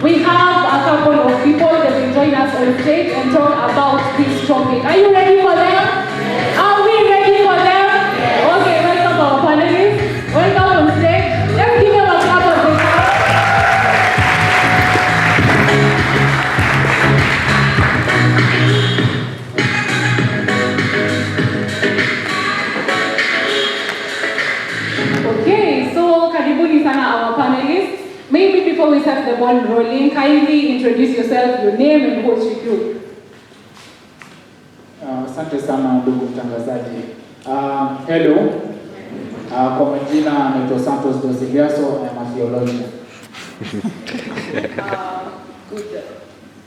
we have a couple of people that will join us on stage and talk about this topic. Are you ready for them? Are we ready for them? Okay, welcome our panelists. Welcome on stage. Let's give them a clap of applause. Okay, so karibuni sana our panelists. Maybe before we start the ball rolling, kindly introduce yourself, your name and what you do. Asante sana ndugu mtangazaji. Hello. Kwa majina naitwa Santos Dosiliaso, I am a theologian. Good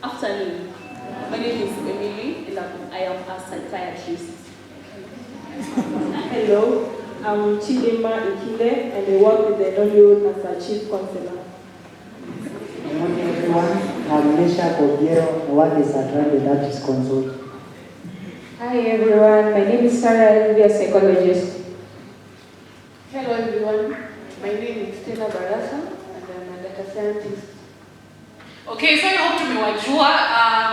afternoon. My name is Emily and I am a psychiatrist. Hello, I'm Chidima Ikile and I work with the Nollywood as a chief counselor. Good morning everyone, I'm Nisha Kogiero, I work as a Tribal Baptist consult. Hi everyone, my name is Sarah, I'm a psychologist. Hello everyone, my name is Stella Barasa and I'm a data scientist. Okay, so I hope to Miwajua.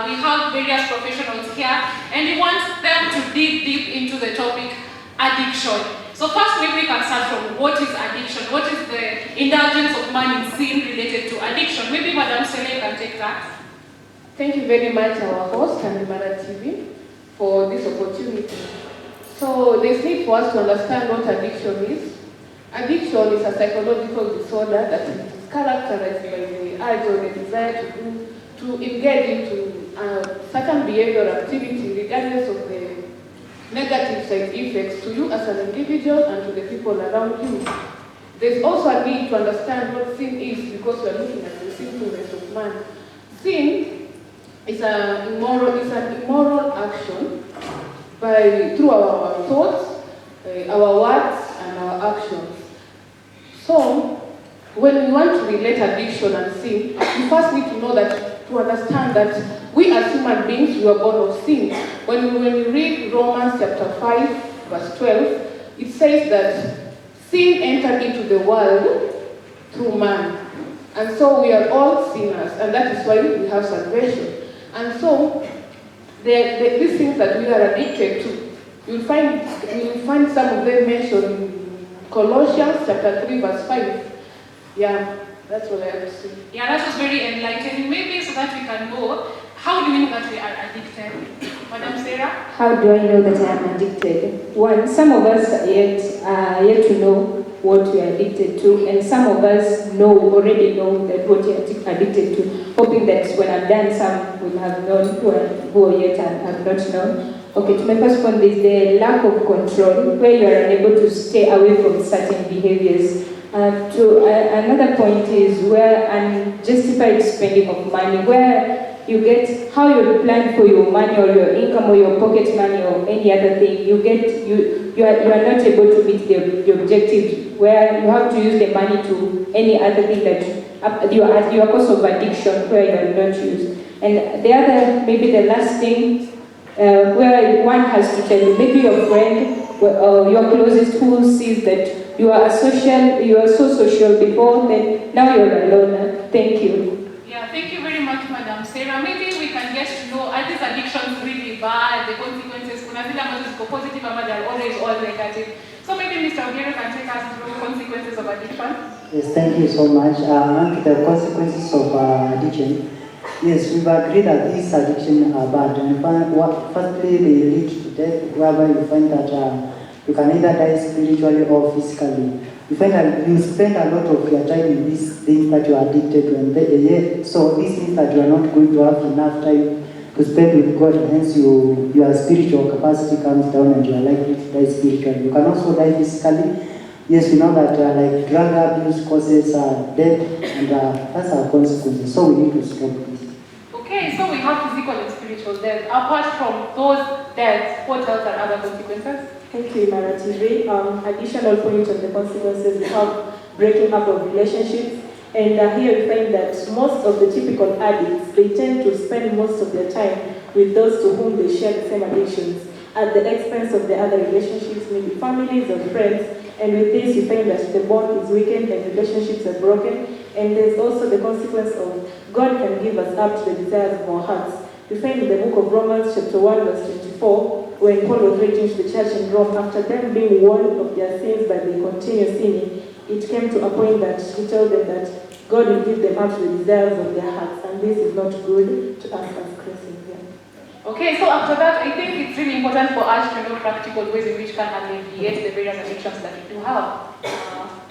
We have various professionals here and we want them to dig deep into the topic addiction. So first maybe we can start from what is addiction? What is the indulgence of man in sin related to addiction? Maybe Madam Sele can take that. Thank you very much our host and Mara TV for this opportunity. So there's need for us to understand what addiction is. Addiction is a psychological disorder that is characterized by the urge or the desire to engage into certain behavioral activity regardless of the negative side effects to you as an individual and to the people around you. There's also a need to understand what sin is because we are looking at the sinfulness of man. Sin is an immoral action through our thoughts, our words, and our actions. So, when we want to relate addiction and sin, we first need to know that, to understand that we as human beings, we are born of sin. When we read Romans chapter 5, verse 12, it says that sin entered into the world through man. And so we are all sinners, and that is why we have salvation. And so, these things that we are addicted to, you'll find some of them mentioned in Colossians chapter 3, verse 5. Yeah, that's what I have to say. Yeah, that was very enlightening. Maybe so that we can know, how do we know that we are addicted? Madam Sarah? How do I know that I am addicted? One, some of us are yet to know what we are addicted to, and some of us already know that what we are addicted to, hoping that when I'm done, some will have known who yet have not known. Okay, to my first point is the lack of control, where you are unable to stay away from certain behaviors. Another point is where unjustified spending of money, where you get how you plan for your money or your income or your pocket money or any other thing, you are not able to meet the objectives, where you have to use the money to any other thing that your cause of addiction where you are not used. And the other, maybe the last thing, where one has to tell you, maybe your friend or your closest who sees that you are so social before, then now you're alone. Thank you. Yeah, thank you very much, Madam Sarah. Maybe we can get to know, are these addictions really bad, the consequences, kuna vile ambazo ziko positive ama they're always all negative. So maybe Mr. Ogiero can take us through consequences of addiction. Yes, thank you so much. The consequences of addiction. Yes, we've agreed that these addictions are bad. And firstly, they lead to death, whereby you find that you can either die spiritually or physically. You find that you spend a lot of your time in these things that you are addicted to. So this means that you are not going to have enough time to spend with God, and hence your spiritual capacity comes down and you are likely to die spiritually. You can also die physically. Yes, we know that like drug abuse causes death, and that's our consequences. So we need to stop this. Okay, so we have physical and spiritual death. Apart from those deaths, what else are other consequences? Thank you, Mara TV. Additional point on the consequences, we have breaking up of relationships. And here we find that most of the typical addicts, they tend to spend most of their time with those to whom they share the same addictions at the expense of the other relationships, maybe families or friends. And with this, you find that the bond is weakened and relationships are broken. And there's also the consequence of God can give us up to the desires of our hearts. We find in the book of Romans chapter 1 verse 24, when Paul was writing to the church in Rome, after them being warned of their sins but they continue sinning, it came to a point that he told them that God will give them up to the desires of their hearts, and this is not good to us as Christians. Okay, so after that, I think it's really important for us to know practical ways in which can alleviate the various addictions that we do have.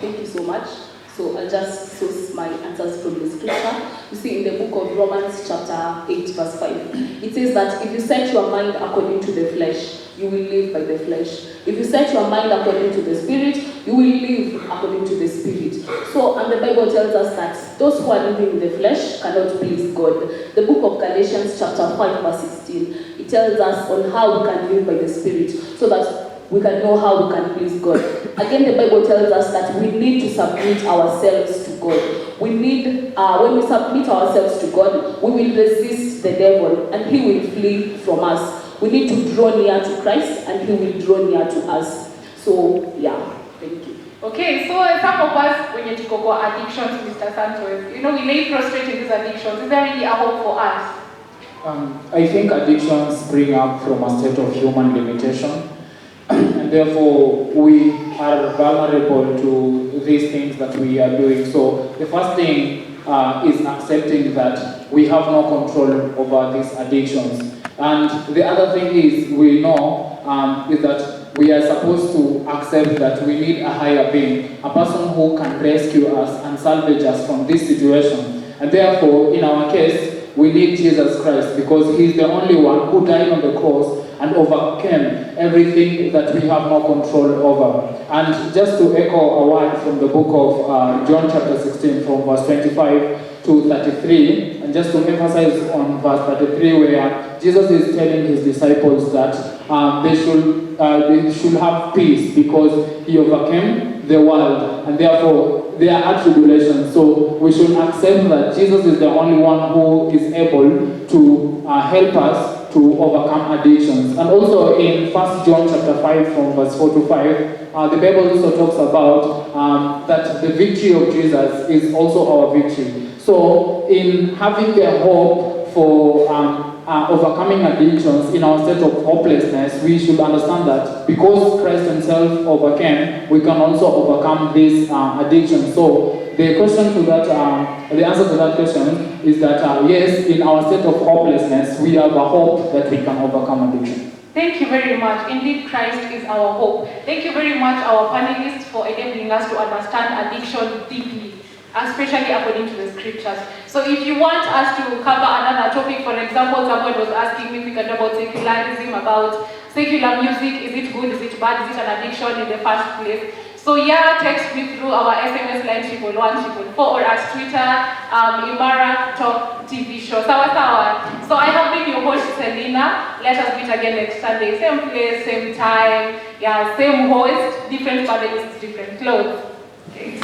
Thank you so much. So I'll just source my answers from the scripture. You see in the book of Romans chapter 8 verse 5, it says that if you set your mind according to the flesh, you will live by the flesh. If you set your mind according to the Spirit, you will live according to the Spirit. So, and the Bible tells us that those who are living in the flesh cannot please God. The book of Galatians chapter 5 verse 16, it tells us on how we can live by the Spirit, so that we can know how we can please God. Again, the Bible tells us that we need to submit ourselves to God. We need, when we submit ourselves to God, we will resist the devil and he will flee from us. We need to draw near to Christ and he will draw near to us. So, yeah, thank you. Okay, so some of us, when you talk about addictions, Mr. Santos, we lay prostrate in these addictions. Is there really a hope for us? I think addictions spring up from a state of human limitation. And therefore, we are vulnerable to these things that we are doing. So the first thing is accepting that we have no control over these addictions. And the other thing is, we know is that we are supposed to accept that we need a higher being, a person who can rescue us and salvage us from this situation. And therefore, in our case, we need Jesus Christ, because He's the only one who died on the cross and overcame everything that we have no control over. And just to echo a word from the book of John chapter 16 from verse 25 to 33, and just to emphasize on verse 33 where Jesus is telling His disciples that they should have peace because He overcame the world, and therefore they are at tribulation. So we should accept that Jesus is the only one who is able to help us to overcome addictions. And also in 1 John chapter 5 from verse 4 to 5, the Bible also talks about that the victory of Jesus is also our victory. So in having the hope for overcoming addictions in our state of hopelessness, we should understand that because Christ Himself overcame, we can also overcome this addiction. So the question to that, the answer to that question is that yes, in our state of hopelessness, we have a hope that we can overcome addiction. Thank you very much. Indeed, Christ is our hope. Thank you very much, our panelists, for enabling us to understand addiction deeply, especially according to the scriptures. So if you want us to cover another topic, for example, someone was asking me if we can talk about secularism, about secular music, is it good, is it bad, is it an addiction in the first place? So yeah, text me through our SMS line 11144 or at Twitter, Imara Talk TV show. Sawa. So I have been your host, Selina. Let us meet again next Sunday. Same place, same time. Yeah, same host, different panelists, different clothes. Okay.